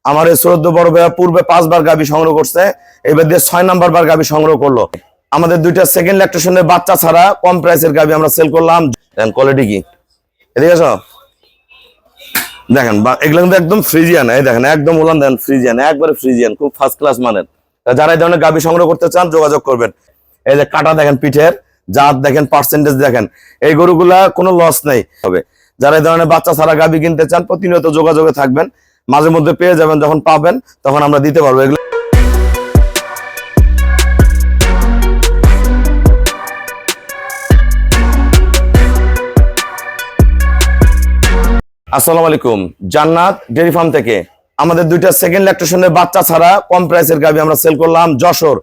আমার এই শ্রদ্ধ বড় ভাইয়া পূর্বে 5 বার গাভী সংগ্রহ করছে, এবার দিয়ে 6 নাম্বার বার গাভী সংগ্রহ করলো। আমাদের দুইটা সেকেন্ড ল্যাকটেশনের বাচ্চা ছাড়া কম প্রাইসের গাভী আমরা সেল করলাম। কোয়ালিটি কি এদিকে আসো, দেখেন এগুলো কিন্তু একদম ফ্রিজিয়ান। এই দেখেন একদম উলান দেন ফ্রিজিয়ান, একবারে ফ্রিজিয়ান, খুব ফার্স্ট ক্লাস মানের। যারা এই ধরনের গাভী সংগ্রহ করতে চান যোগাযোগ করবেন। এই যে কাটা দেখেন পিঠের, জাত দেখেন, পার্সেন্টেজ দেখেন, এই গরুগুলা কোনো লস নেই হবে। যারা এই ধরনের বাচ্চা ছাড়া গাভী কিনতে চান প্রতিনিয়ত যোগাযোগে থাকবেন, মাঝে মধ্যে পেয়ে যাবেন, যখন পাবেন তখন আমরা দিতে পারবো এগুলো। আসসালামু আলাইকুম, জান্নাত ডেইরি ফার্ম থেকে আমাদের দুইটা সেকেন্ড ল্যাকটেশনের বাচ্চা ছাড়া কম প্রাইসের গাভী আমরা সেল করলাম। যশোর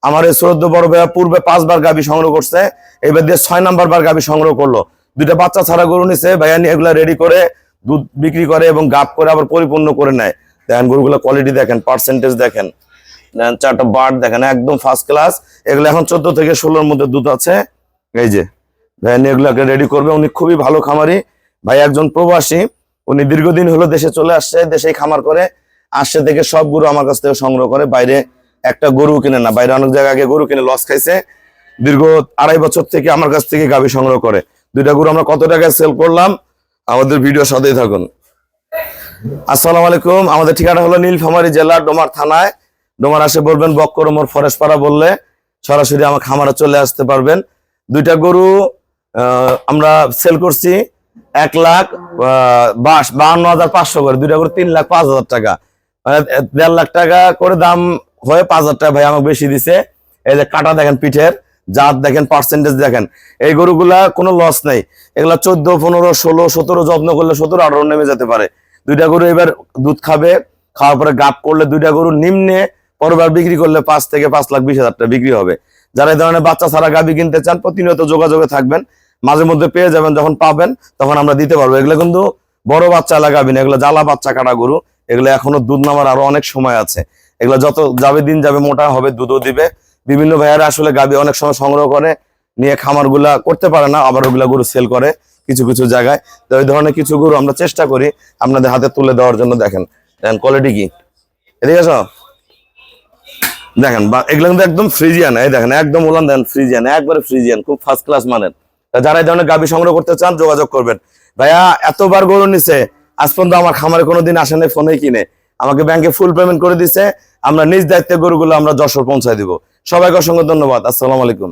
আমার এই শ্রদ্ধ বড় ভাইয়া পূর্বে 5 বার গাভী সংগ্রহ করছে, এবার দিয়ে 6 নাম্বার বার গাভী সংগ্রহ করলো। দুইটা বাচ্চা ছাড়া গরু নিছে, ভাইয়া নিয়ে এগুলা রেডি করে দুধ বিক্রি করে এবং গাপ করে আবার পরিপূর্ণ করে নেয়। দেখেন গরুগুলো কোয়ালিটি দেখেন, পার্সেন্টেজ দেখেন, চারটা বার্ড দেখেন, একদম ফার্স্ট ক্লাস। এগুলো এখন 14 থেকে 16-র মধ্যে দুধ আছে। এই যে ভাইয়া নিয়ে এগুলাকে রেডি করবে। উনি খুবই ভালো খামারি ভাই, একজন প্রবাসী। উনি দীর্ঘদিন হলো দেশে চলে আসছে, দেশেই খামার করে আসছে থেকে সব গরু আমার কাছ থেকে সংগ্রহ করে। বাইরে একটা গরু কিনে না, বাইরে অনেক জায়গায় গরু কিনে লস খাইছে। দীর্ঘ 2.5 বছর থেকে আমার কাছ থেকে গাভী সংগ্রহ করে। দুইটা গরু আমরা কত টাকায় সেল করলাম, আমাদের ভিডিও সাথেই থাকুন। আসসালামু আলাইকুম, আমাদের ঠিকানা হলো নীলফামারী জেলা ডোমার থানায়। ডোমার আসে বলবেন বক্করমোর ফরেশপাড়া বললে সরাসরি আমার খামারে চলে আসতে পারবেন। দুইটা গরু আমরা সেল করছি 1,52,500 করে, দুইটা করে 3,05,000 টাকা, মানে 1.5 লাখ টাকা করে দাম হয়ে 5,000 টাকা ভাই আমাকে বেশি দিছে। এই যে কাটা দেখেন পিঠের, জাত দেখেন, পার্সেন্টেজ দেখেন, এই গরুগুলা কোনো লস নাই। এগুলা 14, 15, 16, 17 যত্ন করলে 17, 18 নেমে যেতে পারে। দুইটা গরু এবার দুধ খাবে, খাওয়ার পরে গাপ করলে দুইটা গরু নিম্নে পরবার বিক্রি করলে 5 থেকে 5,20,000 টাকা বিক্রি হবে। যারা এই ধরনের বাচ্চা ছাড়া গাভী কিনতে চান প্রতিনিয়ত যোগাযোগে থাকবেন, মাঝে মধ্যে পেয়ে যাবেন, যখন পাবেন তখন আমরা দিতে পারবো। এগুলো কিন্তু বড় বাচ্চা লাগাবি না, এগুলো জ্বালা বাচ্চা কাটা গরু। এগুলো এখনো দুধ নামার আরো অনেক সময় আছে। এগুলো যত যাবে দিন যাবে মোটা হবে, দুধও দিবে। বিভিন্ন ভাইয়ারা আসলে গাভী অনেক সময় সংগ্রহ করে নিয়ে খামার গুলা করতে পারে না, আবার ওগুলা গরু সেল করে কিছু কিছু জায়গায়। তো এই ধরনের কিছু গরু আমরা চেষ্টা করি আপনাদের হাতে তুলে দেওয়ার জন্য। দেখেন কোয়ালিটি কি এদিকে আসো, দেখেন এগুলো কিন্তু একদম ফ্রিজিয়ান। এই দেখেন একদম উলান দেন ফ্রিজিয়ান, একবারে ফ্রিজিয়ান, খুব ফার্স্ট ক্লাস মানের। যারা এই ধরনের গাভী সংগ্রহ করতে চান যোগাযোগ করবেন। ভাইয়া এতবার গরু নিছে, আজ পর্যন্ত আমার খামারে কোনোদিন আসে নাই, ফোনে কিনে আমাকে ব্যাংকে ফুল পেমেন্ট করে দিছে। আমরা নিজ দায়িত্বে গরুগুলো আমরা যশোর পৌঁছায় দিব। সবাইকে অসংখ্য ধন্যবাদ। আসসালামু আলাইকুম।